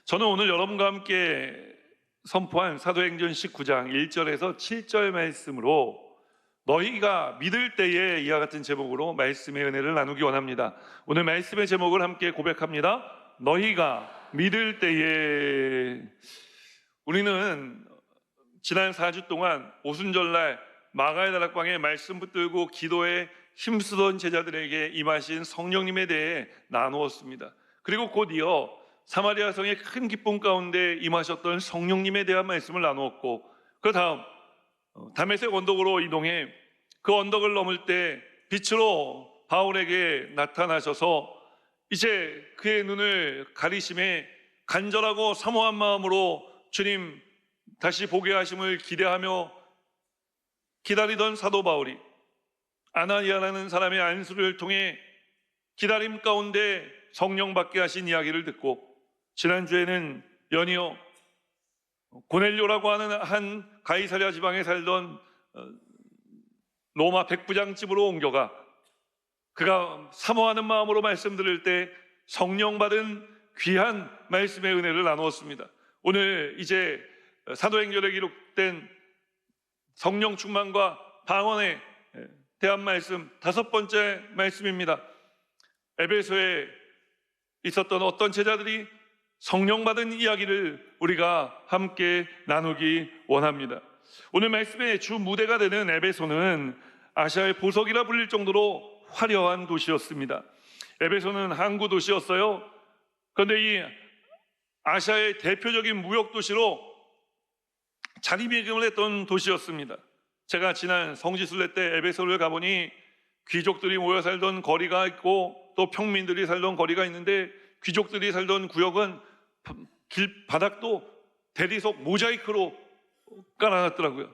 저는 오늘 여러분과 함께 선포한 사도행전 19장 1절에서 7절 말씀으로 너희가 믿을 때에 이와 같은 제목으로 말씀의 은혜를 나누기 원합니다. 오늘 말씀의 제목을 함께 고백합니다. 너희가 믿을 때에. 우리는 지난 4주 동안 오순절날 마가의 다락방에 말씀 붙들고 기도에 힘쓰던 제자들에게 임하신 성령님에 대해 나누었습니다. 그리고 곧이어 사마리아 성의 큰 기쁨 가운데 임하셨던 성령님에 대한 말씀을 나누었고, 그 다음 다메섹 언덕으로 이동해 그 언덕을 넘을 때 빛으로 바울에게 나타나셔서 이제 그의 눈을 가리심에 간절하고 사모한 마음으로 주님 다시 보게 하심을 기대하며 기다리던 사도 바울이 아나니아라는 사람의 안수를 통해 기다림 가운데 성령 받게 하신 이야기를 듣고, 지난주에는 연이어 고넬료라고 하는 한 가이사랴 지방에 살던 로마 백부장집으로 옮겨가 그가 사모하는 마음으로 말씀 들을 때 성령 받은 귀한 말씀의 은혜를 나누었습니다. 오늘 이제 사도행전에 기록된 성령 충만과 방언에 대한 말씀, 다섯 번째 말씀입니다. 에베소에 있었던 어떤 제자들이 성령 받은 이야기를 우리가 함께 나누기 원합니다. 오늘 말씀의 주 무대가 되는 에베소는 아시아의 보석이라 불릴 정도로 화려한 도시였습니다. 에베소는 항구 도시였어요. 그런데 이 아시아의 대표적인 무역 도시로 자리매김을 했던 도시였습니다. 제가 지난 성지순례 때 에베소를 가보니 귀족들이 모여 살던 거리가 있고 또 평민들이 살던 거리가 있는데, 귀족들이 살던 구역은 길 바닥도 대리석 모자이크로 깔아놨더라고요.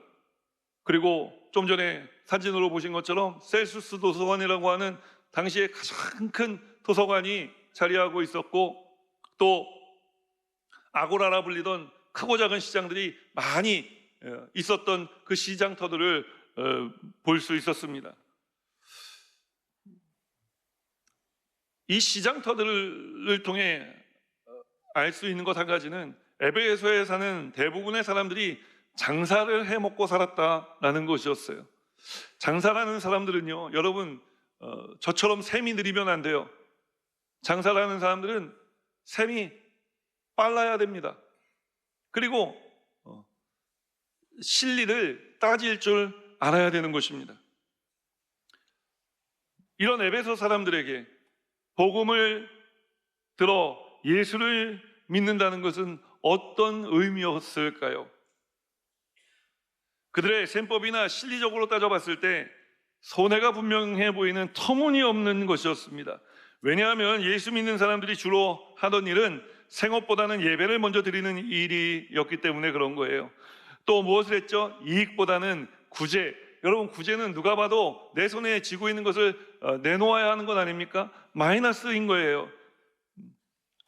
그리고 좀 전에 사진으로 보신 것처럼 셀수스 도서관이라고 하는 당시에 가장 큰 도서관이 자리하고 있었고, 또 아고라라 불리던 크고 작은 시장들이 많이 있었던 그 시장터들을 볼 수 있었습니다. 이 시장터들을 통해 알 수 있는 것 한 가지는 에베소에 사는 대부분의 사람들이 장사를 해먹고 살았다라는 것이었어요. 장사라는 사람들은요, 여러분 저처럼 셈이 느리면 안 돼요. 장사를 하는 사람들은 셈이 빨라야 됩니다. 그리고 실리를 따질 줄 알아야 되는 것입니다. 이런 에베소 사람들에게 복음을 들어 예수를 믿는다는 것은 어떤 의미였을까요? 그들의 셈법이나 실리적으로 따져봤을 때 손해가 분명해 보이는 터무니없는 것이었습니다. 왜냐하면 예수 믿는 사람들이 주로 하던 일은 생업보다는 예배를 먼저 드리는 일이었기 때문에 그런 거예요. 또 무엇을 했죠? 이익보다는 구제. 여러분, 구제는 누가 봐도 내 손에 쥐고 있는 것을 내놓아야 하는 것 아닙니까? 마이너스인 거예요.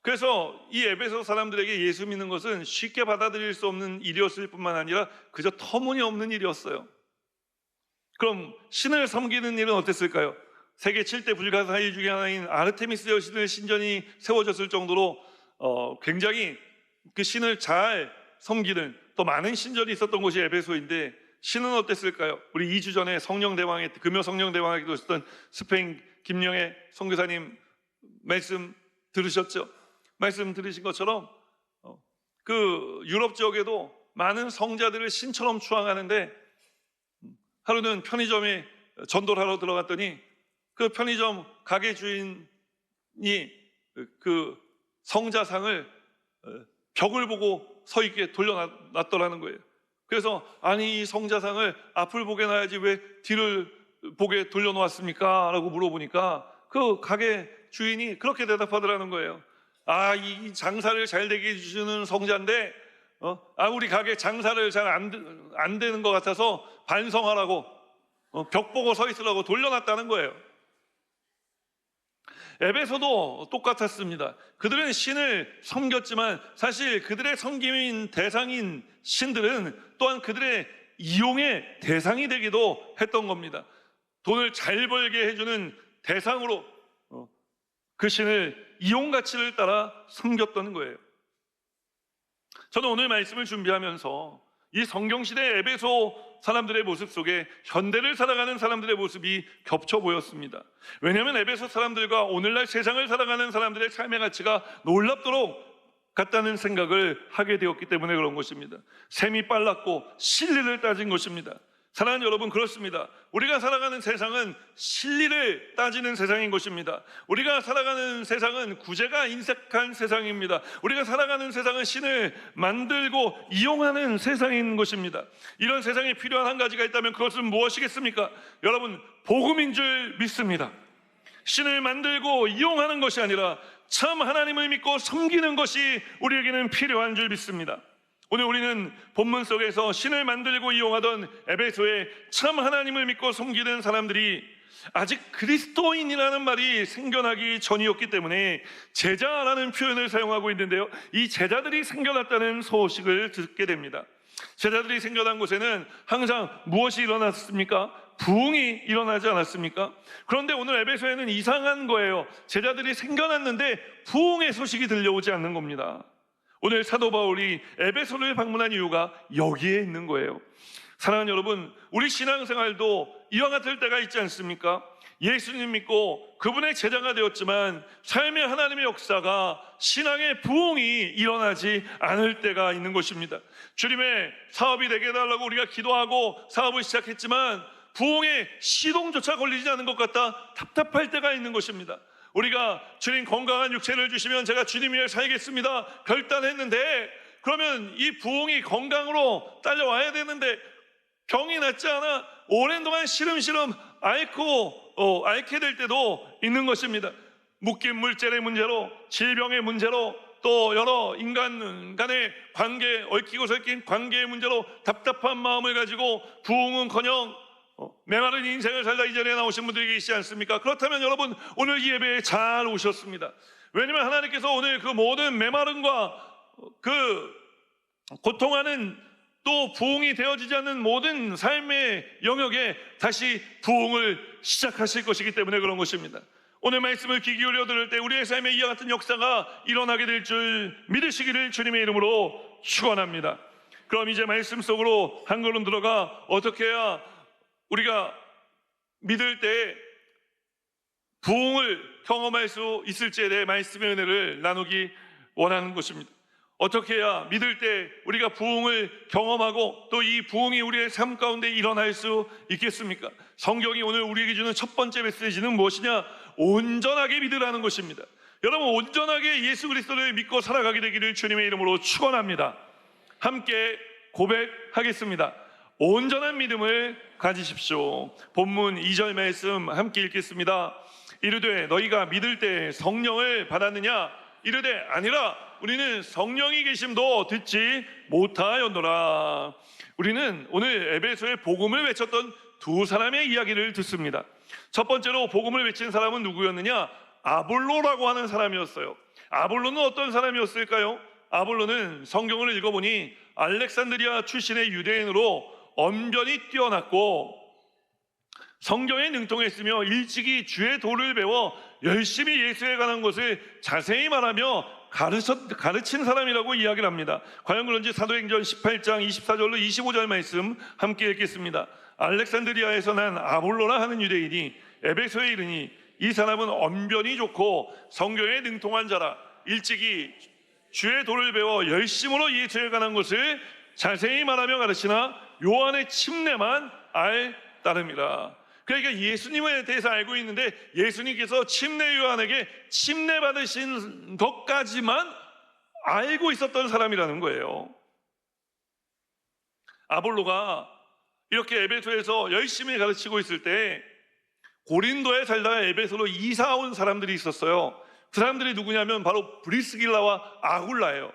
그래서 이 에베소 사람들에게 예수 믿는 것은 쉽게 받아들일 수 없는 일이었을 뿐만 아니라 그저 터무니없는 일이었어요. 그럼 신을 섬기는 일은 어땠을까요? 세계 7대 불가사의 중에 하나인 아르테미스 여신의 신전이 세워졌을 정도로 굉장히 그 신을 잘 섬기는 또 많은 신전이 있었던 곳이 에베소인데, 신은 어땠을까요? 우리 2주 전에 성령대왕의 금요 성령대왕에게 오셨던 스페인 김영애 선교사님 말씀 들으셨죠? 말씀 들으신 것처럼 그 유럽 지역에도 많은 성자들을 신처럼 추앙하는데, 하루는 편의점에 전도를 하러 들어갔더니 그 편의점 가게 주인이 그 성자상을 벽을 보고 서 있게 돌려놨더라는 거예요. 그래서 아니, 이 성자상을 앞을 보게 놔야지 왜 뒤를 보게 돌려놓았습니까? 라고 물어보니까 그 가게 주인이 그렇게 대답하더라는 거예요. 아, 이 장사를 잘 되게 해주시는 성자인데 우리 가게 장사를 잘 안 되는 것 같아서 반성하라고 벽 보고 서 있으라고 돌려놨다는 거예요. 에베소도 똑같았습니다. 그들은 신을 섬겼지만 사실 그들의 섬김인 대상인 신들은 또한 그들의 이용의 대상이 되기도 했던 겁니다. 돈을 잘 벌게 해주는 대상으로 그 신을 이용 가치를 따라 섬겼던 거예요. 저는 오늘 말씀을 준비하면서 이 성경시대 에베소 사람들의 모습 속에 현대를 살아가는 사람들의 모습이 겹쳐 보였습니다. 왜냐하면 에베소 사람들과 오늘날 세상을 살아가는 사람들의 삶의 가치가 놀랍도록 같다는 생각을 하게 되었기 때문에 그런 것입니다. 셈이 빨랐고 실리를 따진 것입니다. 사랑하는 여러분, 그렇습니다. 우리가 살아가는 세상은 실리를 따지는 세상인 것입니다. 우리가 살아가는 세상은 구제가 인색한 세상입니다. 우리가 살아가는 세상은 신을 만들고 이용하는 세상인 것입니다. 이런 세상에 필요한 한 가지가 있다면 그것은 무엇이겠습니까? 여러분, 복음인 줄 믿습니다. 신을 만들고 이용하는 것이 아니라 참 하나님을 믿고 섬기는 것이 우리에게는 필요한 줄 믿습니다. 오늘 우리는 본문 속에서 신을 만들고 이용하던 에베소의 참 하나님을 믿고 섬기는 사람들이 아직 그리스도인이라는 말이 생겨나기 전이었기 때문에 제자라는 표현을 사용하고 있는데요, 이 제자들이 생겨났다는 소식을 듣게 됩니다. 제자들이 생겨난 곳에는 항상 무엇이 일어났습니까? 부흥이 일어나지 않았습니까? 그런데 오늘 에베소에는 이상한 거예요. 제자들이 생겨났는데 부흥의 소식이 들려오지 않는 겁니다. 오늘 사도 바울이 에베소를 방문한 이유가 여기에 있는 거예요. 사랑하는 여러분, 우리 신앙생활도 이와 같을 때가 있지 않습니까? 예수님 믿고 그분의 제자가 되었지만 삶의 하나님의 역사가, 신앙의 부흥이 일어나지 않을 때가 있는 것입니다. 주님의 사업이 되게 해달라고 우리가 기도하고 사업을 시작했지만 부흥의 시동조차 걸리지 않은 것 같다 답답할 때가 있는 것입니다. 우리가 주님 건강한 육체를 주시면 제가 주님 위해 살겠습니다 결단했는데, 그러면 이 부흥이 건강으로 딸려와야 되는데 병이 낫지 않아 오랜 동안 시름시름 앓게 될 때도 있는 것입니다. 묶인 물질의 문제로, 질병의 문제로, 또 여러 인간 간의 관계, 얽히고 설킨 관계의 문제로 답답한 마음을 가지고 부흥은커녕 메마른 인생을 살다 이전에 나오신 분들이 계시지 않습니까? 그렇다면 여러분, 오늘 이 예배에 잘 오셨습니다. 왜냐하면 하나님께서 오늘 그 모든 메마름과 그 고통하는, 또 부흥이 되어지지 않는 모든 삶의 영역에 다시 부흥을 시작하실 것이기 때문에 그런 것입니다. 오늘 말씀을 귀 기울여 들을 때 우리의 삶에 이와 같은 역사가 일어나게 될 줄 믿으시기를 주님의 이름으로 축원합니다. 그럼 이제 말씀 속으로 한 걸음 들어가 어떻게 해야 우리가 믿을 때 부흥을 경험할 수 있을지에 대해 말씀의 은혜를 나누기 원하는 것입니다. 어떻게 해야 믿을 때 우리가 부흥을 경험하고 또 이 부흥이 우리의 삶 가운데 일어날 수 있겠습니까? 성경이 오늘 우리에게 주는 첫 번째 메시지는 무엇이냐? 온전하게 믿으라는 것입니다. 여러분, 온전하게 예수 그리스도를 믿고 살아가게 되기를 주님의 이름으로 축원합니다. 함께 고백하겠습니다. 온전한 믿음을 가지십시오. 본문 2절 말씀 함께 읽겠습니다. 이르되 너희가 믿을 때 성령을 받았느냐? 이르되 아니라 우리는 성령이 계심도 듣지 못하였노라. 우리는 오늘 에베소의 복음을 외쳤던 두 사람의 이야기를 듣습니다. 첫 번째로 복음을 외친 사람은 누구였느냐? 아볼로라고 하는 사람이었어요. 아볼로는 어떤 사람이었을까요? 아볼로는 성경을 읽어보니 알렉산드리아 출신의 유대인으로 언변이 뛰어났고 성경에 능통했으며 일찍이 주의 도를 배워 열심히 예수에 관한 것을 자세히 말하며 가르친 사람이라고 이야기를 합니다. 과연 그런지 사도행전 18장 24절로 25절 말씀 함께 읽겠습니다. 알렉산드리아에서 난 아볼로라 하는 유대인이 에베소에 이르니 이 사람은 언변이 좋고 성경에 능통한 자라. 일찍이 주의 도를 배워 열심으로 예수에 관한 것을 자세히 말하며 가르치나 요한의 침례만 알 따름이라. 그러니까 예수님에 대해서 알고 있는데 예수님께서 침례 요한에게 침례 받으신 것까지만 알고 있었던 사람이라는 거예요. 아볼로가 이렇게 에베소에서 열심히 가르치고 있을 때 고린도에 살다가 에베소로 이사 온 사람들이 있었어요. 그 사람들이 누구냐면 바로 브리스길라와 아굴라예요.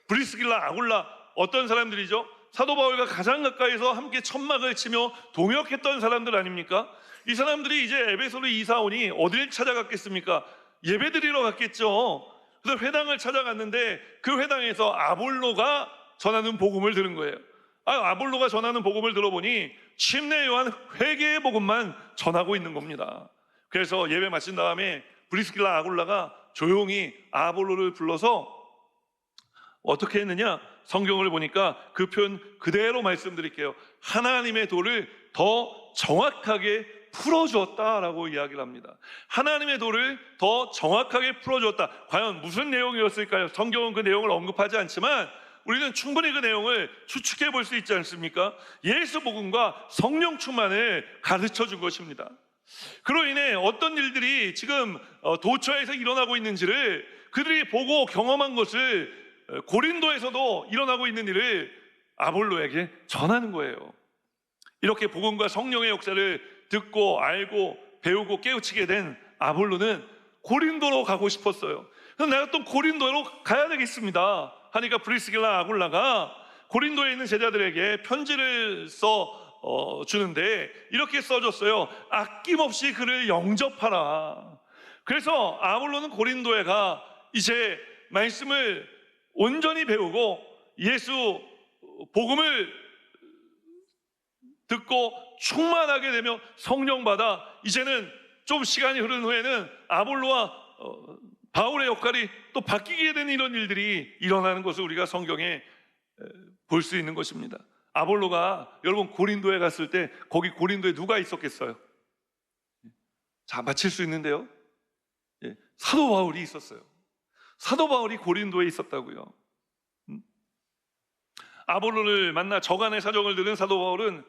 브리스길라, 아굴라 어떤 사람들이죠? 사도 바울과 가장 가까이서 함께 천막을 치며 동역했던 사람들 아닙니까? 이 사람들이 이제 에베소로 이사 오니 어딜 찾아갔겠습니까? 예배드리러 갔겠죠. 그래서 회당을 찾아갔는데 그 회당에서 아볼로가 전하는 복음을 들은 거예요. 아볼로가 전하는 복음을 들어보니 침례 요한 회개의 복음만 전하고 있는 겁니다. 그래서 예배 마친 다음에 브리스길라 아굴라가 조용히 아볼로를 불러서 어떻게 했느냐? 성경을 보니까 그 표현 그대로 말씀드릴게요. 하나님의 도를 더 정확하게 풀어주었다라고 이야기를 합니다. 하나님의 도를 더 정확하게 풀어주었다. 과연 무슨 내용이었을까요? 성경은 그 내용을 언급하지 않지만 우리는 충분히 그 내용을 추측해 볼 수 있지 않습니까? 예수 복음과 성령 충만을 가르쳐 준 것입니다. 그로 인해 어떤 일들이 지금 도처에서 일어나고 있는지를 그들이 보고 경험한 것을 고린도에서도 일어나고 있는 일을 아볼로에게 전하는 거예요. 이렇게 복음과 성령의 역사를 듣고 알고 배우고 깨우치게 된 아볼로는 고린도로 가고 싶었어요. 그래서 내가 또 고린도로 가야 되겠습니다 하니까 브리스길라 아굴라가 고린도에 있는 제자들에게 편지를 주는데 이렇게 써줬어요. 아낌없이 그를 영접하라. 그래서 아볼로는 고린도에 가 이제 말씀을 온전히 배우고 예수 복음을 듣고 충만하게 되며 성령 받아 이제는 좀 시간이 흐른 후에는 아볼로와 바울의 역할이 또 바뀌게 되는 이런 일들이 일어나는 것을 우리가 성경에 볼 수 있는 것입니다. 아볼로가 여러분 고린도에 갔을 때 거기 고린도에 누가 있었겠어요? 자, 맞힐 수 있는데요. 사도 바울이 있었어요. 사도 바울이 고린도에 있었다고요. 아볼로를 만나 저간의 사정을 들은 사도 바울은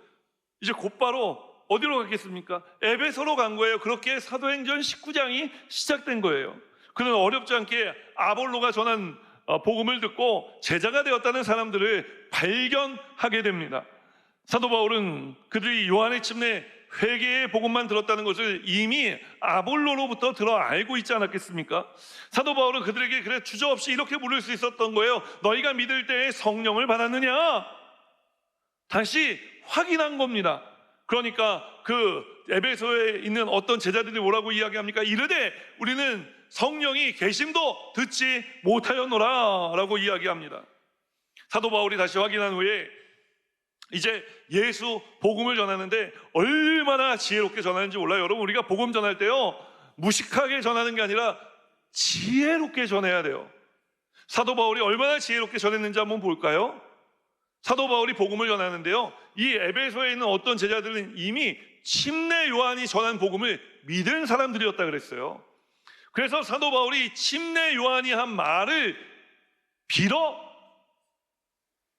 이제 곧바로 어디로 갔겠습니까? 에베소로 간 거예요. 그렇게 사도행전 19장이 시작된 거예요. 그는 어렵지 않게 아볼로가 전한 복음을 듣고 제자가 되었다는 사람들을 발견하게 됩니다. 사도 바울은 그들이 요한의 침례 회개의 복음만 들었다는 것을 이미 아볼로로부터 들어 알고 있지 않았겠습니까? 사도 바울은 그들에게 그래 주저없이 이렇게 물을 수 있었던 거예요. 너희가 믿을 때에 성령을 받았느냐? 다시 확인한 겁니다. 그러니까 그 에베소에 있는 어떤 제자들이 뭐라고 이야기합니까? 이르되 우리는 성령이 계심도 듣지 못하였노라 라고 이야기합니다. 사도 바울이 다시 확인한 후에 이제 예수 복음을 전하는데 얼마나 지혜롭게 전하는지 몰라요. 여러분 우리가 복음 전할 때요 무식하게 전하는 게 아니라 지혜롭게 전해야 돼요. 사도 바울이 얼마나 지혜롭게 전했는지 한번 볼까요? 사도 바울이 복음을 전하는데요 이 에베소에 있는 어떤 제자들은 이미 침례 요한이 전한 복음을 믿은 사람들이었다 그랬어요. 그래서 사도 바울이 침례 요한이 한 말을 빌어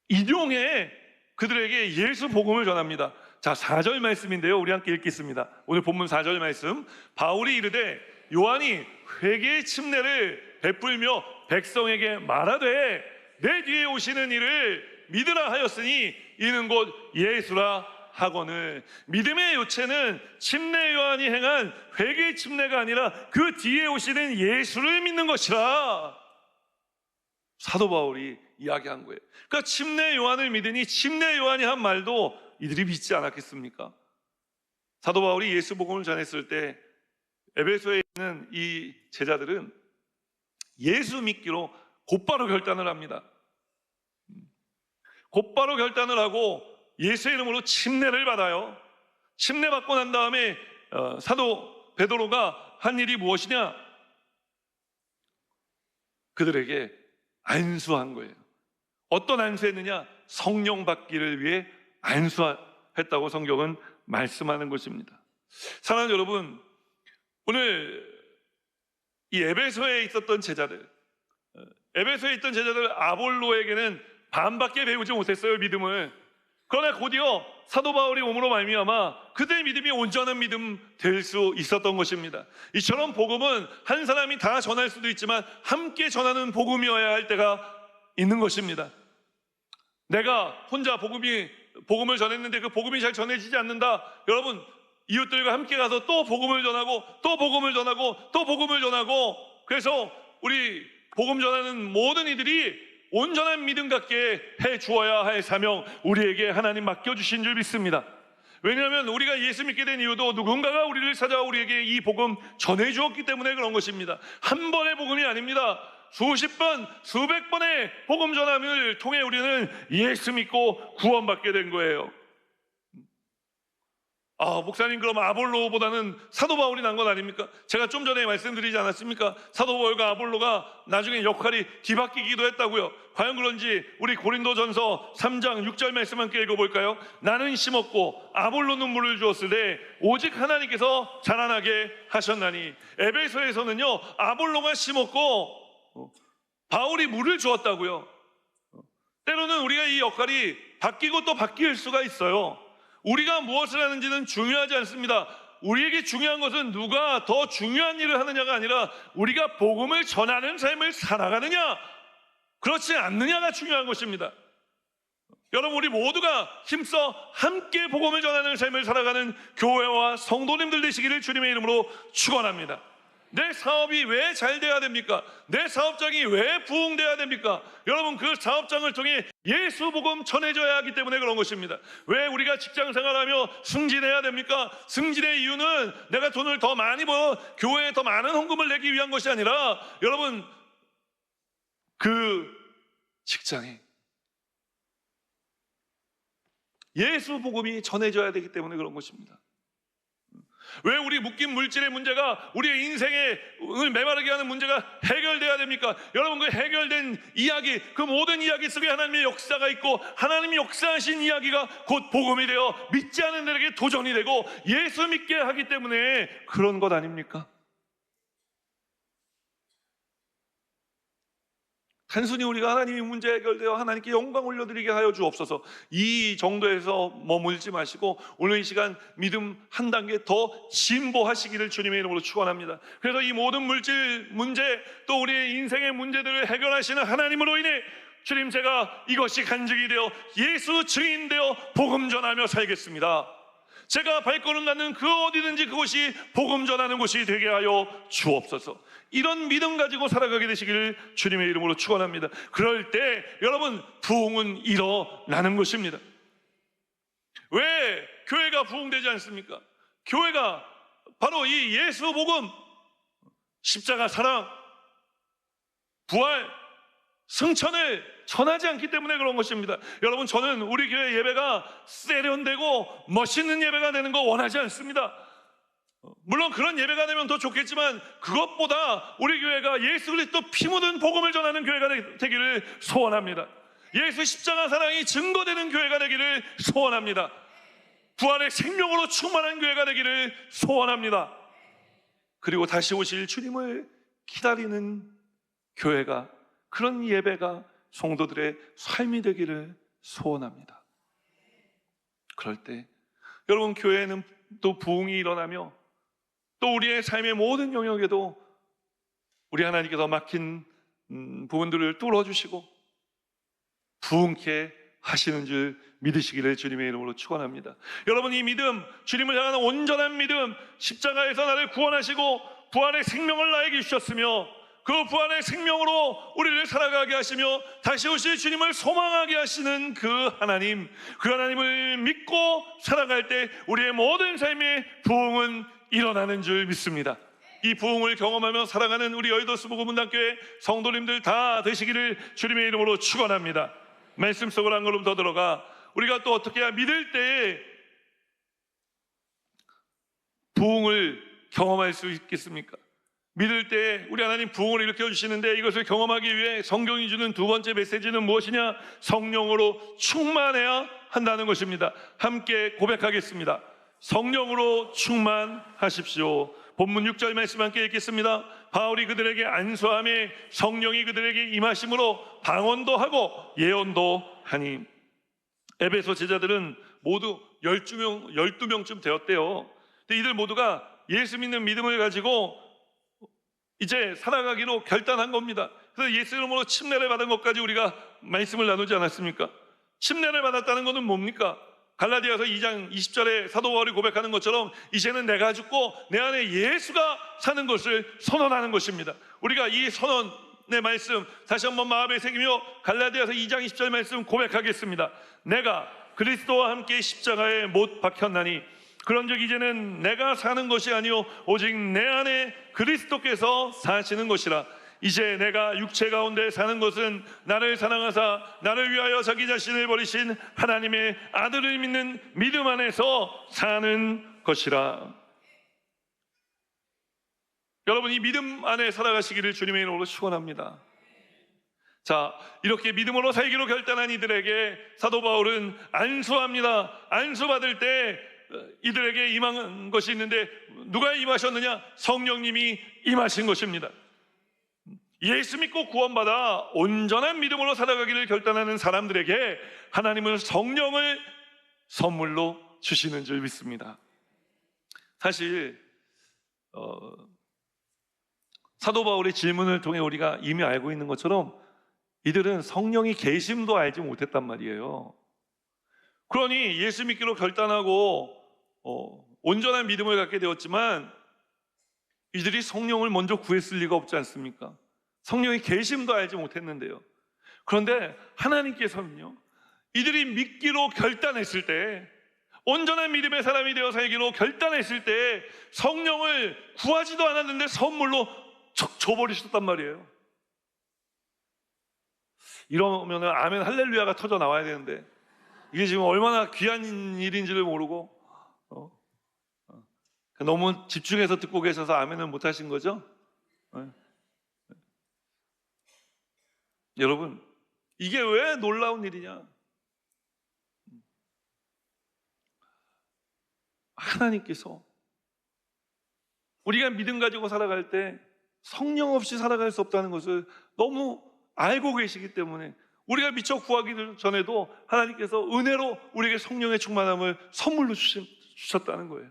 인용해 그들에게 예수 복음을 전합니다. 자, 4절 말씀인데요 우리 함께 읽겠습니다. 오늘 본문 4절 말씀. 바울이 이르되 요한이 회개의 침례를 베풀며 백성에게 말하되 내 뒤에 오시는 이를 믿으라 하였으니 이는 곧 예수라 하거늘. 믿음의 요체는 침례 요한이 행한 회개의 침례가 아니라 그 뒤에 오시는 예수를 믿는 것이라 사도 바울이 이야기한 거예요. 그러니까 침례 요한을 믿으니 침례 요한이 한 말도 이들이 믿지 않았겠습니까? 사도 바울이 예수 복음을 전했을 때 에베소에 있는 이 제자들은 예수 믿기로 곧바로 결단을 합니다. 곧바로 결단을 하고 예수의 이름으로 침례를 받아요. 침례 받고 난 다음에 사도 베드로가 한 일이 무엇이냐? 그들에게 안수한 거예요. 어떤 안수했느냐? 성령 받기를 위해 안수했다고 성경은 말씀하는 것입니다. 사랑하는 여러분, 오늘 이 에베소에 있었던 제자들, 에베소에 있던 제자들 아볼로에게는 반밖에 배우지 못했어요, 믿음을. 그러나 곧이어 사도 바울이 오므로 말미암아 그들의 믿음이 온전한 믿음 될 수 있었던 것입니다. 이처럼 복음은 한 사람이 다 전할 수도 있지만 함께 전하는 복음이어야 할 때가 있는 것입니다. 내가 혼자 복음을 전했는데 그 복음이 잘 전해지지 않는다. 여러분, 이웃들과 함께 가서 또 복음을 전하고 또 복음을 전하고 또 복음을 전하고, 그래서 우리 복음 전하는 모든 이들이 온전한 믿음 갖게 해 주어야 할 사명, 우리에게 하나님 맡겨주신 줄 믿습니다. 왜냐하면 우리가 예수 믿게 된 이유도 누군가가 우리를 찾아와 우리에게 이 복음 전해 주었기 때문에 그런 것입니다. 한 번의 복음이 아닙니다. 수십 번, 수백 번의 복음 전함을 통해 우리는 예수 믿고 구원받게 된 거예요. 목사님, 그럼 아볼로보다는 사도 바울이 난 것 아닙니까? 제가 좀 전에 말씀드리지 않았습니까? 사도 바울과 아볼로가 나중에 역할이 뒤바뀌기도 했다고요. 과연 그런지 우리 고린도전서 3장 6절 말씀 함께 읽어볼까요? 나는 심었고 아볼로는 물을 주었으되 오직 하나님께서 자라나게 하셨나니. 에베소에서는요, 아볼로가 심었고 바울이 물을 주었다고요. 때로는 우리가 이 역할이 바뀌고 또 바뀔 수가 있어요. 우리가 무엇을 하는지는 중요하지 않습니다. 우리에게 중요한 것은 누가 더 중요한 일을 하느냐가 아니라 우리가 복음을 전하는 삶을 살아가느냐, 그렇지 않느냐가 중요한 것입니다. 여러분, 우리 모두가 힘써 함께 복음을 전하는 삶을 살아가는 교회와 성도님들 되시기를 주님의 이름으로 축원합니다. 내 사업이 왜 잘 돼야 됩니까? 내 사업장이 왜 부흥돼야 됩니까? 여러분, 그 사업장을 통해 예수 복음 전해져야 하기 때문에 그런 것입니다. 왜 우리가 직장 생활하며 승진해야 됩니까? 승진의 이유는 내가 돈을 더 많이 벌어 교회에 더 많은 헌금을 내기 위한 것이 아니라, 여러분, 그 직장에 예수 복음이 전해져야 되기 때문에 그런 것입니다. 왜 우리 묶인 물질의 문제가 우리의 인생을 메마르게 하는 문제가 해결돼야 됩니까? 여러분, 그 해결된 이야기, 그 모든 이야기 속에 하나님의 역사가 있고, 하나님이 역사하신 이야기가 곧 복음이 되어 믿지 않는 자에게 도전이 되고 예수 믿게 하기 때문에 그런 것 아닙니까? 단순히 우리가 하나님이 문제 해결되어 하나님께 영광 올려드리게 하여 주옵소서, 이 정도에서 머물지 마시고 오늘 이 시간 믿음 한 단계 더 진보하시기를 주님의 이름으로 축원합니다. 그래서 이 모든 물질 문제, 또 우리의 인생의 문제들을 해결하시는 하나님으로 인해 주님, 제가 이것이 간증이 되어 예수 증인되어 복음 전하며 살겠습니다. 제가 발걸음 닿는 그 어디든지 그곳이 복음 전하는 곳이 되게 하여 주옵소서. 이런 믿음 가지고 살아가게 되시기를 주님의 이름으로 축원합니다. 그럴 때 여러분, 부흥은 일어나는 것입니다. 왜 교회가 부흥되지 않습니까? 교회가 바로 이 예수 복음, 십자가 사랑, 부활, 승천을 전하지 않기 때문에 그런 것입니다. 여러분, 저는 우리 교회 예배가 세련되고 멋있는 예배가 되는 거 원하지 않습니다. 물론 그런 예배가 되면 더 좋겠지만, 그것보다 우리 교회가 예수 그리스도 피 묻은 복음을 전하는 교회가 되기를 소원합니다. 예수 십자가 사랑이 증거되는 교회가 되기를 소원합니다. 부활의 생명으로 충만한 교회가 되기를 소원합니다. 그리고 다시 오실 주님을 기다리는 교회가, 그런 예배가 성도들의 삶이 되기를 소원합니다. 그럴 때 여러분, 교회에는 또 부흥이 일어나며 또 우리의 삶의 모든 영역에도 우리 하나님께서 막힌 부분들을 뚫어주시고 부흥케 하시는 줄 믿으시기를 주님의 이름으로 축원합니다. 여러분, 이 믿음, 주님을 향하는 온전한 믿음, 십자가에서 나를 구원하시고 부활의 생명을 나에게 주셨으며 그 부활의 생명으로 우리를 살아가게 하시며 다시 오실 주님을 소망하게 하시는 그 하나님을 믿고 살아갈 때 우리의 모든 삶의 부흥은 일어나는 줄 믿습니다. 이 부흥을 경험하며 살아가는 우리 여의도 복음문단교회 성도님들 다 되시기를 주님의 이름으로 축원합니다. 말씀 속으로 한 걸음 더 들어가 우리가 또 어떻게 해야 믿을 때에 부흥을 경험할 수 있겠습니까? 믿을 때 우리 하나님 부흥을 일으켜 주시는데, 이것을 경험하기 위해 성경이 주는 두 번째 메시지는 무엇이냐? 성령으로 충만해야 한다는 것입니다. 함께 고백하겠습니다. 성령으로 충만하십시오. 본문 6절 말씀 함께 읽겠습니다. 바울이 그들에게 안수함에 성령이 그들에게 임하심으로 방언도 하고 예언도 하니. 에베소 제자들은 모두 12명쯤 되었대요. 근데 이들 모두가 예수 믿는 믿음을 가지고 이제 살아가기로 결단한 겁니다. 그래서 예수 이름으로 침례를 받은 것까지 우리가 말씀을 나누지 않았습니까? 침례를 받았다는 것은 뭡니까? 갈라디아서 2장 20절에 사도 바울이 고백하는 것처럼 이제는 내가 죽고 내 안에 예수가 사는 것을 선언하는 것입니다. 우리가 이 선언의 말씀 다시 한번 마음에 새기며 갈라디아서 2장 20절 말씀 고백하겠습니다. 내가 그리스도와 함께 십자가에 못 박혔나니 그런즉 이제는 내가 사는 것이 아니요 오직 내 안에 그리스도께서 사시는 것이라. 이제 내가 육체 가운데 사는 것은 나를 사랑하사 나를 위하여 자기 자신을 버리신 하나님의 아들을 믿는 믿음 안에서 사는 것이라. 여러분, 이 믿음 안에 살아가시기를 주님의 이름으로 축원합니다. 자, 이렇게 믿음으로 살기로 결단한 이들에게 사도 바울은 안수합니다. 안수받을 때 이들에게 임한 것이 있는데 누가 임하셨느냐? 성령님이 임하신 것입니다. 예수 믿고 구원받아 온전한 믿음으로 살아가기를 결단하는 사람들에게 하나님은 성령을 선물로 주시는 줄 믿습니다. 사실 사도 바울의 질문을 통해 우리가 이미 알고 있는 것처럼 이들은 성령이 계심도 알지 못했단 말이에요. 그러니 예수 믿기로 결단하고 온전한 믿음을 갖게 되었지만 이들이 성령을 먼저 구했을 리가 없지 않습니까? 성령의 계심도 알지 못했는데요. 그런데 하나님께서는요, 이들이 믿기로 결단했을 때, 온전한 믿음의 사람이 되어 살기로 결단했을 때 성령을 구하지도 않았는데 선물로 척 줘버리셨단 말이에요. 이러면 아멘 할렐루야가 터져 나와야 되는데 이게 지금 얼마나 귀한 일인지를 모르고 너무 집중해서 듣고 계셔서 아멘을 못하신 거죠? 여러분, 이게 왜 놀라운 일이냐? 하나님께서 우리가 믿음 가지고 살아갈 때 성령 없이 살아갈 수 없다는 것을 너무 알고 계시기 때문에 우리가 미처 구하기 전에도 하나님께서 은혜로 우리에게 성령의 충만함을 선물로 주셨다는 거예요.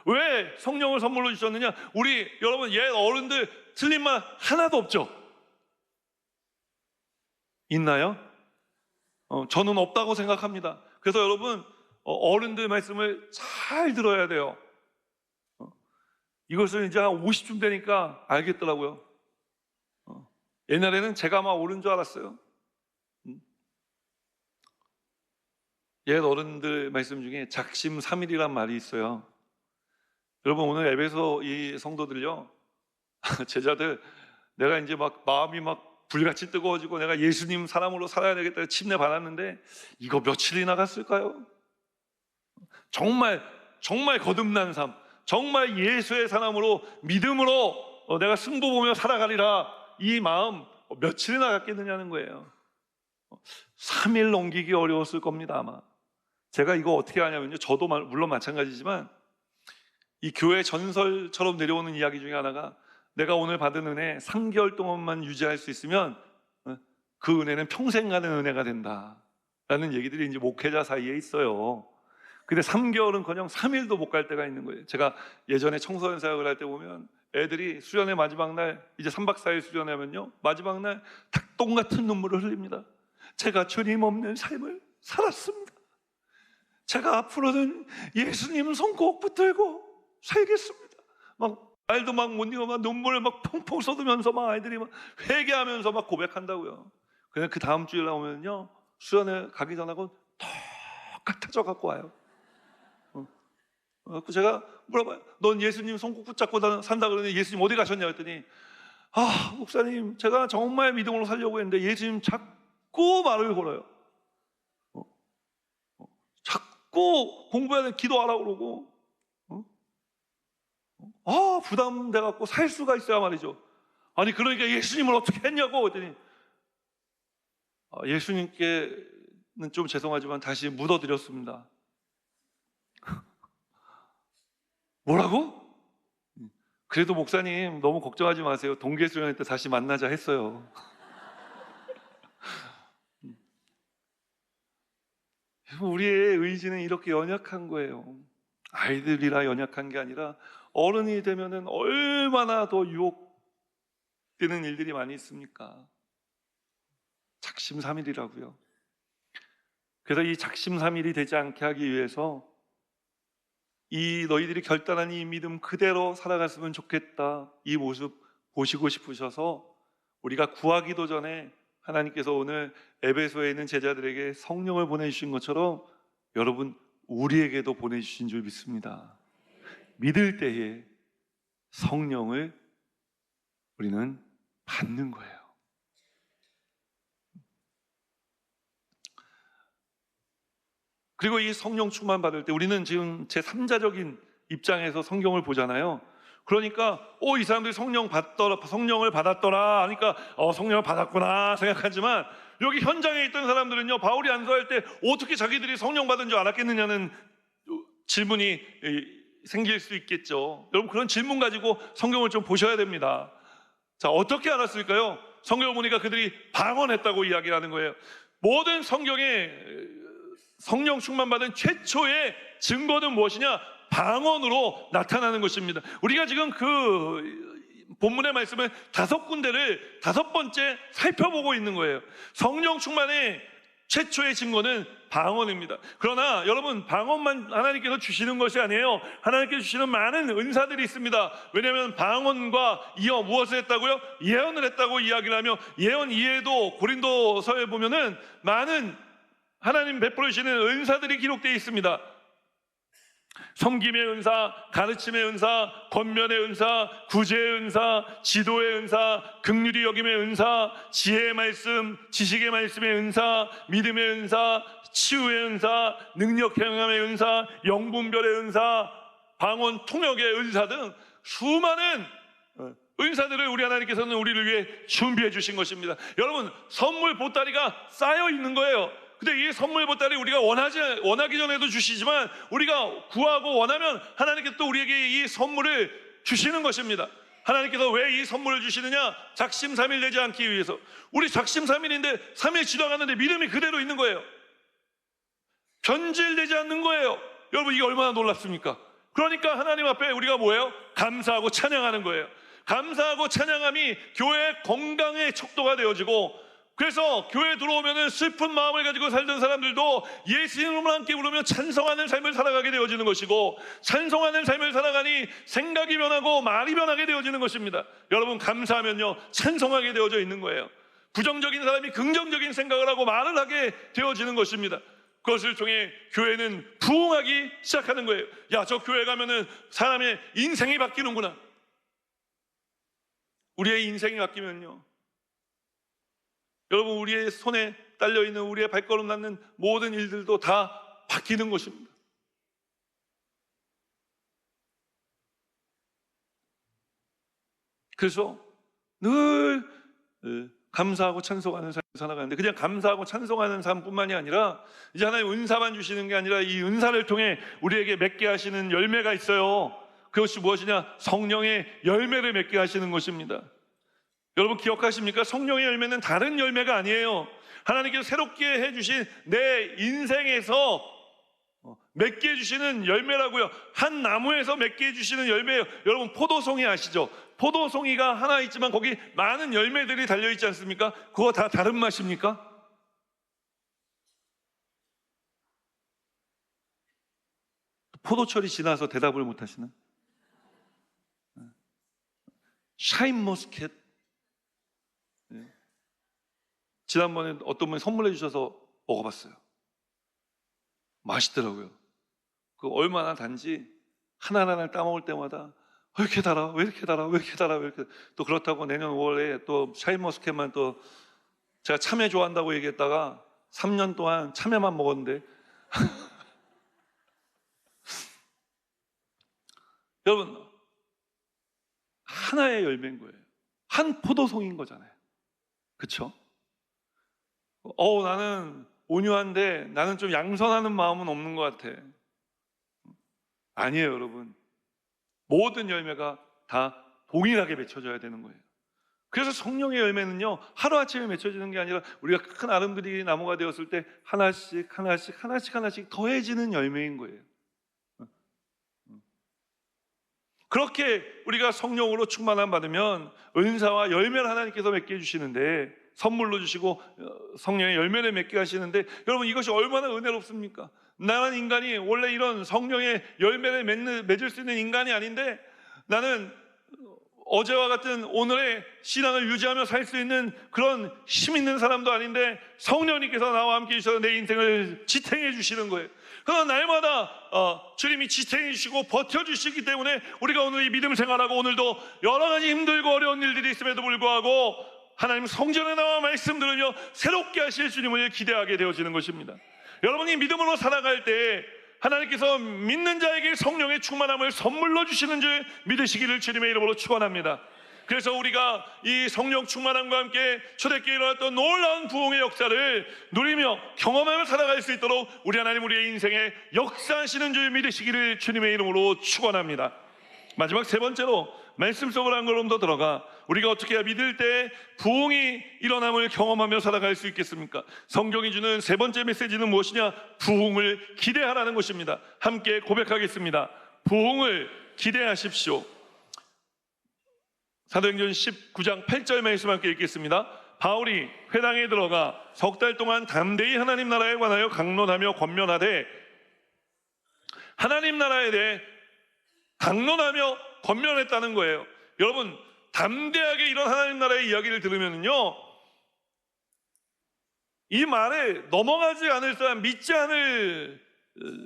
왜 성령을 선물로 주셨느냐? 우리 여러분 옛 어른들 틀린 말 하나도 없죠? 있나요? 저는 없다고 생각합니다. 그래서 여러분 어른들 말씀을 잘 들어야 돼요. 이것을 이제 한 50쯤 되니까 알겠더라고요. 옛날에는 제가 막 옳은 줄 알았어요. 옛 어른들 말씀 중에 작심삼일이란 말이 있어요. 여러분, 오늘 에베소 이 성도들요, 제자들, 내가 이제 막 마음이 막 불같이 뜨거워지고 내가 예수님 사람으로 살아야 되겠다 침례 받았는데 이거 며칠이나 갔을까요? 정말 거듭난 삶, 정말 예수의 사람으로 믿음으로 내가 승부 보며 살아가리라, 이 마음 며칠이나 갔겠느냐는 거예요. 3일 넘기기 어려웠을 겁니다. 아마 제가 이거 어떻게 하냐면요, 저도 물론 마찬가지지만 이 교회 전설처럼 내려오는 이야기 중에 하나가, 내가 오늘 받은 은혜 3개월 동안만 유지할 수 있으면 그 은혜는 평생 가는 은혜가 된다라는 얘기들이 이제 목회자 사이에 있어요. 근데 3개월은커녕 3일도 못 갈 때가 있는 거예요. 제가 예전에 청소년 사역을 할 때 보면 애들이 수련회 마지막 날, 이제 3박 4일 수련회면요, 마지막 날 닭똥 같은 눈물을 흘립니다. 제가 주님 없는 삶을 살았습니다. 제가 앞으로는 예수님 손꼭 붙들고 살겠습니다. 막 말도 막 못 이어 막 눈물을 막 펑펑 쏟으면서 막 아이들이 막 회개하면서 막 고백한다고요. 그냥 그 다음 주일 나오면요, 수련회 가기 전하고 똑같아져 갖고 와요. 제가 물어봐요. 넌 예수님 손꼭 붙잡고 산다 그러니 예수님 어디 가셨냐 했더니, 목사님, 제가 정말 믿음으로 살려고 했는데 예수님 자꾸 말을 걸어요. 자꾸 공부해야 돼, 기도하라고 그러고, 부담돼 갖고 살 수가 있어야 말이죠. 아니 그러니까 예수님을 어떻게 했냐고 했더니, 예수님께는 좀 죄송하지만 다시 묻어드렸습니다. 뭐라고? 그래도 목사님 너무 걱정하지 마세요. 동계 수련회 때 다시 만나자 했어요. 우리의 의지는 이렇게 연약한 거예요. 아이들이라 연약한 게 아니라 어른이 되면은 얼마나 더 유혹되는 일들이 많이 있습니까? 작심삼일이라고요. 그래서 이 작심삼일이 되지 않게 하기 위해서 이 너희들이 결단한 이 믿음 그대로 살아갔으면 좋겠다, 이 모습 보시고 싶으셔서 우리가 구하기도 전에 하나님께서 오늘 에베소에 있는 제자들에게 성령을 보내주신 것처럼 여러분 우리에게도 보내주신 줄 믿습니다. 믿을 때에 성령을 우리는 받는 거예요. 그리고 이 성령 충만 받을 때 우리는 지금 제3자적인 입장에서 성경을 보잖아요. 그러니까 이 사람들이 성령을 받았더라 하니까 성령을 받았구나 생각하지만, 여기 현장에 있던 사람들은요, 바울이 안수할 때 어떻게 자기들이 성령 받은 줄 알았겠느냐는 질문이 생길 수 있겠죠. 여러분, 그런 질문 가지고 성경을 좀 보셔야 됩니다. 자, 어떻게 알았을까요? 성경을 보니까 그들이 방언했다고 이야기하는 거예요. 모든 성경에 성령 충만 받은 최초의 증거는 무엇이냐? 방언으로 나타나는 것입니다. 우리가 지금 그 본문의 말씀은 5군데를 5번째 살펴보고 있는 거예요. 성령 충만의 최초의 증거는 방언입니다. 그러나 여러분, 방언만 하나님께서 주시는 것이 아니에요. 하나님께서 주시는 많은 은사들이 있습니다. 왜냐하면 방언과 이어 무엇을 했다고요? 예언을 했다고 이야기를 하며, 예언 이외에도 고린도서에 보면은 많은 하나님 베풀어 주시는 은사들이 기록되어 있습니다. 섬김의 은사, 가르침의 은사, 권면의 은사, 구제의 은사, 지도의 은사, 긍휼히 여김의 은사, 지혜의 말씀, 지식의 말씀의 은사, 믿음의 은사, 치유의 은사, 능력 행함의 은사, 영분별의 은사, 방언 통역의 은사 등 수많은 은사들을 우리 하나님께서는 우리를 위해 준비해 주신 것입니다. 여러분, 선물 보따리가 쌓여 있는 거예요. 근데 이 선물 보따리 우리가 원하기 전에도 주시지만, 우리가 구하고 원하면 하나님께서 또 우리에게 이 선물을 주시는 것입니다. 하나님께서 왜 이 선물을 주시느냐? 작심삼일되지 않기 위해서. 우리 작심삼일인데 3일 지나갔는데 믿음이 그대로 있는 거예요. 변질되지 않는 거예요. 여러분, 이게 얼마나 놀랍습니까? 그러니까 하나님 앞에 우리가 뭐예요? 감사하고 찬양하는 거예요. 감사하고 찬양함이 교회의 건강의 척도가 되어지고, 그래서 교회에 들어오면 슬픈 마음을 가지고 살던 사람들도 예수님을 함께 부르며 찬송하는 삶을 살아가게 되어지는 것이고, 찬송하는 삶을 살아가니 생각이 변하고 말이 변하게 되어지는 것입니다. 여러분, 감사하면요, 찬송하게 되어져 있는 거예요. 부정적인 사람이 긍정적인 생각을 하고 말을 하게 되어지는 것입니다. 그것을 통해 교회는 부흥하기 시작하는 거예요. 야, 저 교회 가면은 사람의 인생이 바뀌는구나. 우리의 인생이 바뀌면요, 여러분, 우리의 손에 딸려있는, 우리의 발걸음 닿는 모든 일들도 다 바뀌는 것입니다. 그래서 늘 감사하고 찬송하는 삶을 살아가는데, 그냥 감사하고 찬송하는 삶뿐만이 아니라 이제 하나님 은사만 주시는 게 아니라 이 은사를 통해 우리에게 맺게 하시는 열매가 있어요. 그것이 무엇이냐? 성령의 열매를 맺게 하시는 것입니다. 여러분, 기억하십니까? 성령의 열매는 다른 열매가 아니에요. 하나님께서 새롭게 해주신 내 인생에서 맺게 해주시는 열매라고요. 한 나무에서 맺게 해주시는 열매예요. 여러분, 포도송이 아시죠? 포도송이가 하나 있지만 거기 많은 열매들이 달려있지 않습니까? 그거 다 다른 맛입니까? 포도철이 지나서 대답을 못하시나? 샤인머스켓, 지난번에 어떤 분이 선물해 주셔서 먹어봤어요. 맛있더라고요. 그 얼마나 단지 하나하나 따먹을 때마다 왜 이렇게 달아? 왜 이렇게 달아? 왜 이렇게 달아? 왜 이렇게. 또 그렇다고 내년 5월에 또 샤인머스켓만 또 제가 참외 좋아한다고 얘기했다가 3년 동안 참외만 먹었는데 여러분, 하나의 열매인 거예요. 한 포도송인 거잖아요. 그렇죠? 나는 온유한데 나는 좀 양선하는 마음은 없는 것 같아. 아니에요, 여러분. 모든 열매가 다 동일하게 맺혀져야 되는 거예요. 그래서 성령의 열매는요, 하루아침에 맺혀지는 게 아니라 우리가 큰 아름드리 나무가 되었을 때 하나씩 더해지는 열매인 거예요. 그렇게 우리가 성령으로 충만함 받으면 은사와 열매를 하나님께서 맺게 해주시는데, 선물로 주시고 성령의 열매를 맺게 하시는데, 여러분, 이것이 얼마나 은혜롭습니까? 나는 인간이 원래 이런 성령의 열매를 맺을 수 있는 인간이 아닌데, 나는 어제와 같은 오늘의 신앙을 유지하며 살 수 있는 그런 힘 있는 사람도 아닌데, 성령님께서 나와 함께 있어서 내 인생을 지탱해 주시는 거예요. 그러나 날마다 주님이 지탱해 주시고 버텨주시기 때문에 우리가 오늘 이 믿음 생활하고, 오늘도 여러 가지 힘들고 어려운 일들이 있음에도 불구하고 하나님 성전에 나와 말씀 들으며 새롭게 하실 주님을 기대하게 되어지는 것입니다. 여러분이 믿음으로 살아갈 때 하나님께서 믿는 자에게 성령의 충만함을 선물로 주시는 줄 믿으시기를 주님의 이름으로 축원합니다. 그래서 우리가 이 성령 충만함과 함께 초대교회에 일어났던 놀라운 부흥의 역사를 누리며 경험하며 살아갈 수 있도록 우리 하나님 우리의 인생에 역사하시는 줄 믿으시기를 주님의 이름으로 축원합니다. 마지막 세 번째로 말씀 속으로 한 걸음 더 들어가 우리가 어떻게 해야 믿을 때 부흥이 일어남을 경험하며 살아갈 수 있겠습니까? 성경이 주는 세 번째 메시지는 무엇이냐? 부흥을 기대하라는 것입니다. 함께 고백하겠습니다. 부흥을 기대하십시오. 사도행전 19장 8절 말씀 함께 읽겠습니다. 바울이 회당에 들어가 석 달 동안 담대히 하나님 나라에 관하여 강론하며 권면하되, 하나님 나라에 대해 강론하며 권면했다는 거예요. 여러분, 담대하게 이런 하나님 나라의 이야기를 들으면요, 이 말에 넘어가지 않을 사람, 믿지 않을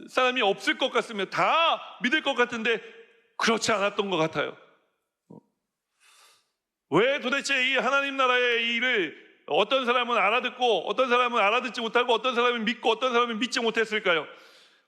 사람이 없을 것 같습니다. 다 믿을 것 같은데 그렇지 않았던 것 같아요. 왜 도대체 이 하나님 나라의 일을 어떤 사람은 알아듣고 어떤 사람은 알아듣지 못하고 어떤 사람은 믿고 어떤 사람은 믿지 못했을까요?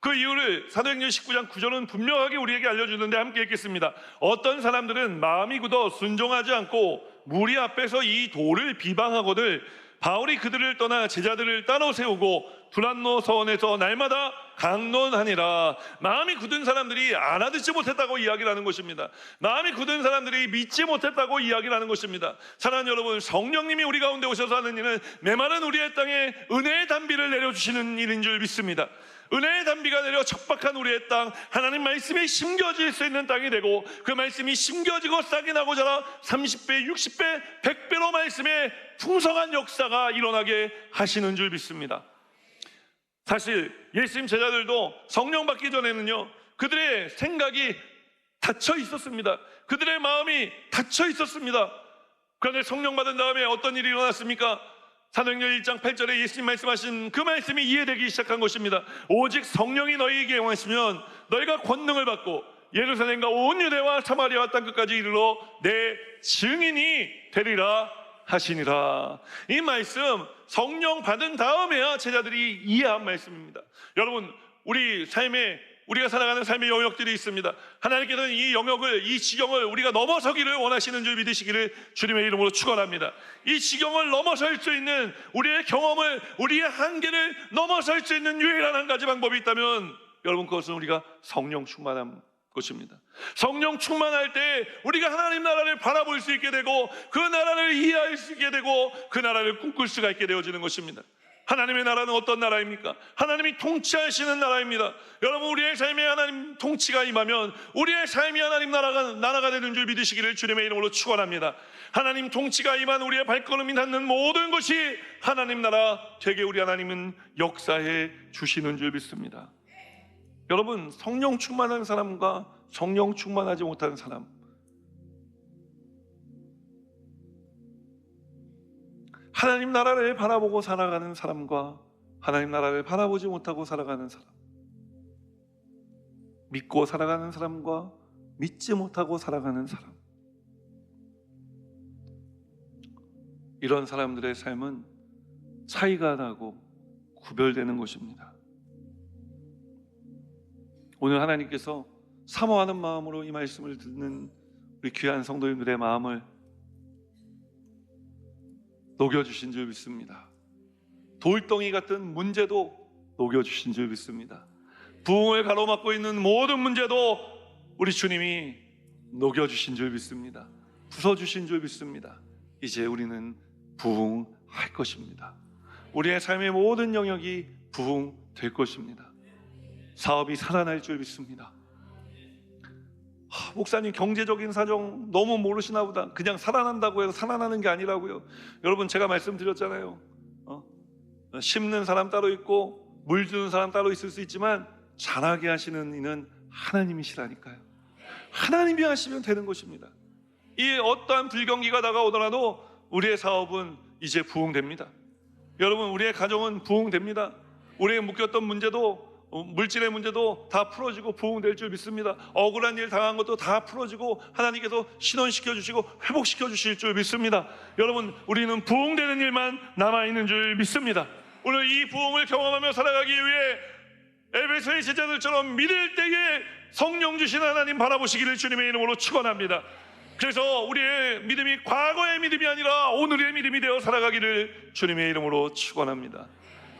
그 이유를 사도행전 19장 9절은 분명하게 우리에게 알려주는데 함께 읽겠습니다. 어떤 사람들은 마음이 굳어 순종하지 않고 무리 앞에서 이 돌을 비방하거늘 바울이 그들을 떠나 제자들을 따로 세우고 두란노 서원에서 날마다 강론하니라. 마음이 굳은 사람들이 알아듣지 못했다고 이야기를 하는 것입니다. 마음이 굳은 사람들이 믿지 못했다고 이야기를 하는 것입니다. 사랑하는 여러분, 성령님이 우리 가운데 오셔서 하는 일은 메마른 우리의 땅에 은혜의 단비를 내려주시는 일인 줄 믿습니다. 은혜의 단비가 내려 척박한 우리의 땅, 하나님 말씀이 심겨질 수 있는 땅이 되고 그 말씀이 심겨지고 싹이 나고 자라 30배, 60배, 100배로 말씀의 풍성한 역사가 일어나게 하시는 줄 믿습니다. 사실 예수님 제자들도 성령 받기 전에는요, 그들의 생각이 닫혀 있었습니다. 그들의 마음이 닫혀 있었습니다. 그런데 성령 받은 다음에 어떤 일이 일어났습니까? 사도행전 1장 8절에 예수님 말씀하신 그 말씀이 이해되기 시작한 것입니다. 오직 성령이 너희에게 임하시면 너희가 권능을 받고 예루살렘과 온 유대와 사마리아와 땅끝까지 이르러 내 증인이 되리라 하시니라. 이 말씀 성령 받은 다음에야 제자들이 이해한 말씀입니다. 여러분, 우리 삶에 우리가 살아가는 삶의 영역들이 있습니다. 하나님께서는 이 영역을, 이 지경을 우리가 넘어서기를 원하시는 줄 믿으시기를 주님의 이름으로 축원합니다. 이 지경을 넘어설 수 있는 우리의 경험을, 우리의 한계를 넘어설 수 있는 유일한 한 가지 방법이 있다면 여러분, 그것은 우리가 성령 충만한 것입니다. 성령 충만할 때 우리가 하나님 나라를 바라볼 수 있게 되고 그 나라를 이해할 수 있게 되고 그 나라를 꿈꿀 수가 있게 되어지는 것입니다. 하나님의 나라는 어떤 나라입니까? 하나님이 통치하시는 나라입니다. 여러분, 우리의 삶에 하나님 통치가 임하면 우리의 삶이 하나님 나라가 되는 줄 믿으시기를 주님의 이름으로 축원합니다. 하나님 통치가 임한 우리의 발걸음이 닿는 모든 것이 하나님 나라 되게 우리 하나님은 역사해 주시는 줄 믿습니다. 여러분, 성령 충만한 사람과 성령 충만하지 못하는 사람, 하나님 나라를 바라보고 살아가는 사람과 하나님 나라를 바라보지 못하고 살아가는 사람, 믿고 살아가는 사람과 믿지 못하고 살아가는 사람, 이런 사람들의 삶은 차이가 나고 구별되는 것입니다. 오늘 하나님께서 사모하는 마음으로 이 말씀을 듣는 우리 귀한 성도님들의 마음을 녹여주신 줄 믿습니다. 돌덩이 같은 문제도 녹여주신 줄 믿습니다. 부흥을 가로막고 있는 모든 문제도 우리 주님이 녹여주신 줄 믿습니다. 부숴주신 줄 믿습니다. 이제 우리는 부흥할 것입니다. 우리의 삶의 모든 영역이 부흥될 것입니다. 사업이 살아날 줄 믿습니다. 목사님, 경제적인 사정 너무 모르시나 보다. 그냥 살아난다고 해서 살아나는 게 아니라고요. 여러분, 제가 말씀드렸잖아요. 심는 사람 따로 있고 물 주는 사람 따로 있을 수 있지만 자라게 하시는 이는 하나님이시라니까요. 하나님이 하시면 되는 것입니다. 이 어떠한 불경기가 다가오더라도 우리의 사업은 이제 부흥됩니다. 여러분, 우리의 가정은 부흥됩니다. 우리의 묶였던 문제도, 물질의 문제도 다 풀어지고 부흥될 줄 믿습니다. 억울한 일 당한 것도 다 풀어지고 하나님께서 신원시켜 주시고 회복시켜 주실 줄 믿습니다. 여러분, 우리는 부흥되는 일만 남아있는 줄 믿습니다. 오늘 이 부흥을 경험하며 살아가기 위해 에베소의 제자들처럼 믿을 때에 성령 주신 하나님 바라보시기를 주님의 이름으로 축원합니다. 그래서 우리의 믿음이 과거의 믿음이 아니라 오늘의 믿음이 되어 살아가기를 주님의 이름으로 축원합니다.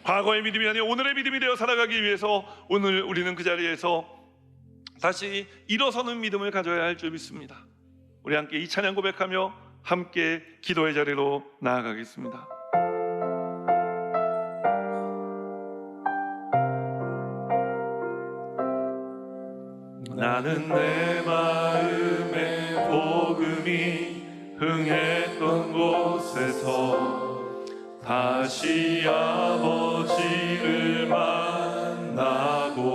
과거의 믿음이 아니라 오늘의 믿음이 되어 살아가기 위해서 오늘 우리는 그 자리에서 다시 일어서는 믿음을 가져야 할 줄 믿습니다. 우리 함께 이 찬양 고백하며 함께 기도의 자리로 나아가겠습니다. 나는 내 마음에 복음이 흥했던 곳에서 다시 아버지를 만나고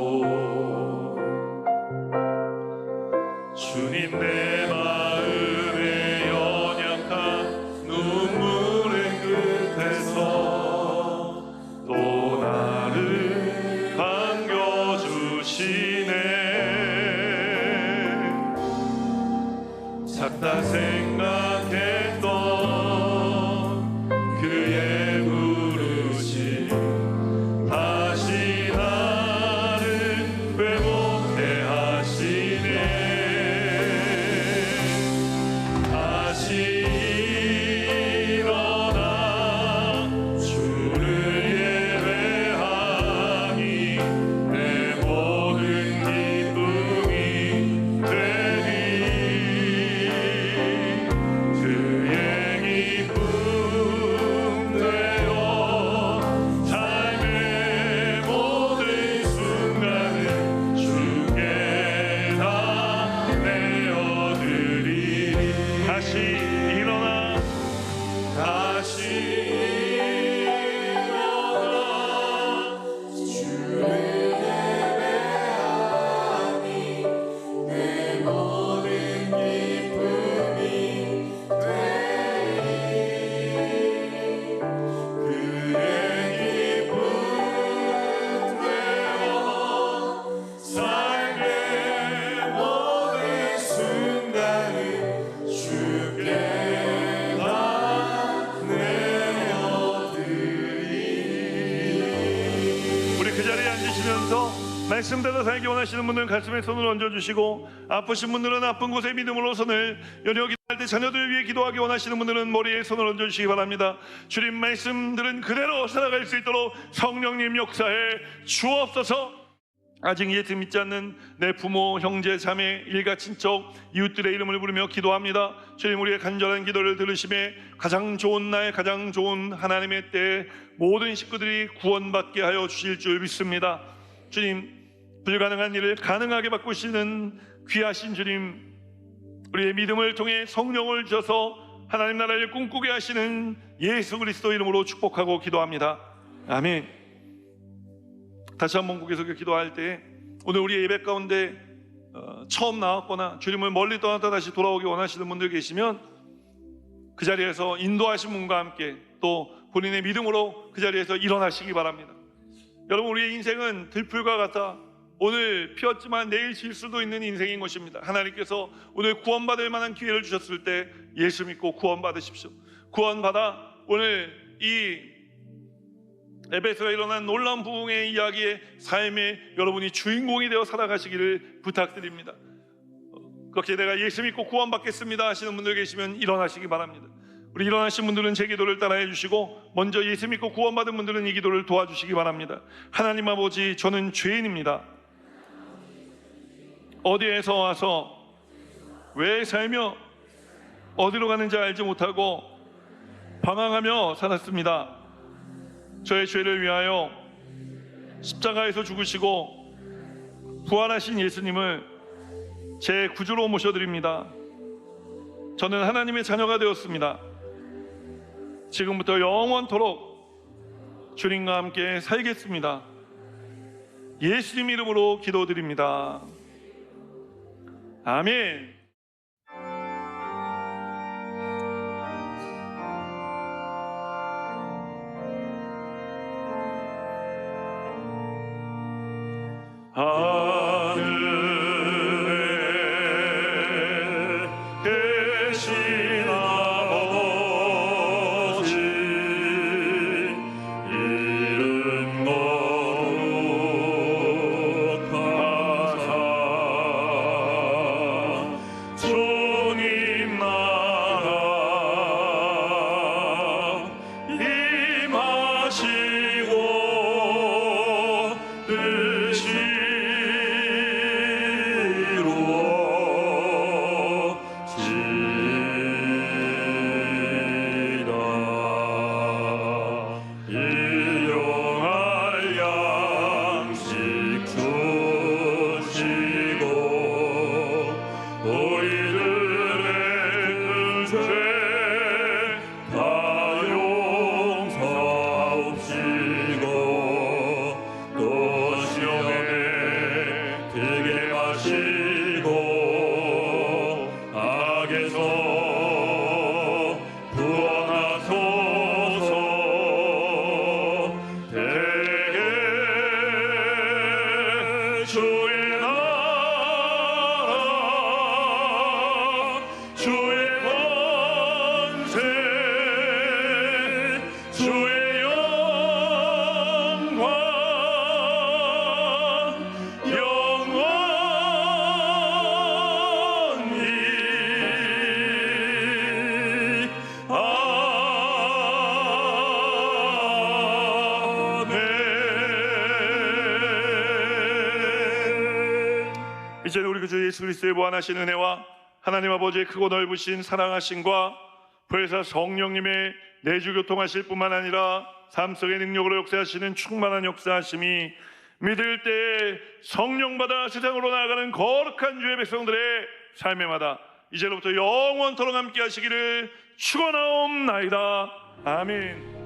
주님 내 마음에 연약한 눈물의 끝에서 또 나를 반겨주시네. 작다 생각했던 그의 부르심 다시 나를 회복해 하시네. 다시 일어나 주를 예배하니 내 모든 기쁨이 되니 그의 기쁨 되어 삶의 모든 순간을 주께 다 내어드리니 다시 일어나 주를 예배하니 내 모든 기쁨이 그의 기쁨 되어 삶의 모든 순간을 주께 다 내어드리니. 우리 그 자리에 앉으시면서 말씀대로 살기 원하시는 분들은 가슴에 손을 얹어주시고, 아프신 분들은 아픈 곳에 믿음으로 손을 여려 기도할 때 자녀들 위해 기도하기 원하시는 분들은 머리에 손을 얹어주시기 바랍니다. 주님 말씀들은 그대로 살아갈 수 있도록 성령님 역사에 주옵소서. 아직 예수 믿지 않는 내 부모, 형제, 자매, 일가, 친척, 이웃들의 이름을 부르며 기도합니다. 주님 우리의 간절한 기도를 들으심에 가장 좋은 날, 가장 좋은 하나님의 때에 모든 식구들이 구원받게 하여 주실 줄 믿습니다. 주님 불가능한 일을 가능하게 바꾸시는 귀하신 주님, 우리의 믿음을 통해 성령을 주셔서 하나님 나라를 꿈꾸게 하시는 예수 그리스도 이름으로 축복하고 기도합니다. 아멘. 다시 한번 고개 숙여 기도할 때, 오늘 우리 예배 가운데 처음 나왔거나 주님을 멀리 떠났다 다시 돌아오기 원하시는 분들 계시면 그 자리에서 인도하신 분과 함께 또 본인의 믿음으로 그 자리에서 일어나시기 바랍니다. 여러분 우리의 인생은 들풀과 같아 오늘 피었지만 내일 질 수도 있는 인생인 것입니다. 하나님께서 오늘 구원받을 만한 기회를 주셨을 때 예수 믿고 구원받으십시오. 구원받아 오늘 이 에베소에 일어난 놀라운 부흥의 이야기의 삶에 여러분이 주인공이 되어 살아가시기를 부탁드립니다. 그렇게 내가 예수 믿고 구원받겠습니다 하시는 분들 계시면 일어나시기 바랍니다. 우리 일어나신 분들은 제 기도를 따라해 주시고, 먼저 예수 믿고 구원받은 분들은 이 기도를 도와주시기 바랍니다. 하나님 아버지, 저는 죄인입니다. 어디에서 와서 왜 살며 어디로 가는지 알지 못하고 방황하며 살았습니다. 저의 죄를 위하여 십자가에서 죽으시고 부활하신 예수님을 제 구주로 모셔드립니다. 저는 하나님의 자녀가 되었습니다. 지금부터 영원토록 주님과 함께 살겠습니다. 예수님 이름으로 기도드립니다. 아멘. 하늘에 계신 아버지, 이름 이제는 우리 주 예수 그리스도의 무한하신 은혜와 하나님 아버지의 크고 넓으신 사랑하심과 보혜사 성령님의 내주 교통하실 뿐만 아니라 삶 속의 능력으로 역사하시는 충만한 역사하심이 믿을 때에 성령받아 세상으로 나아가는 거룩한 주의 백성들의 삶에마다 이제로부터 영원토록 함께 하시기를 축원하옵나이다. 아멘.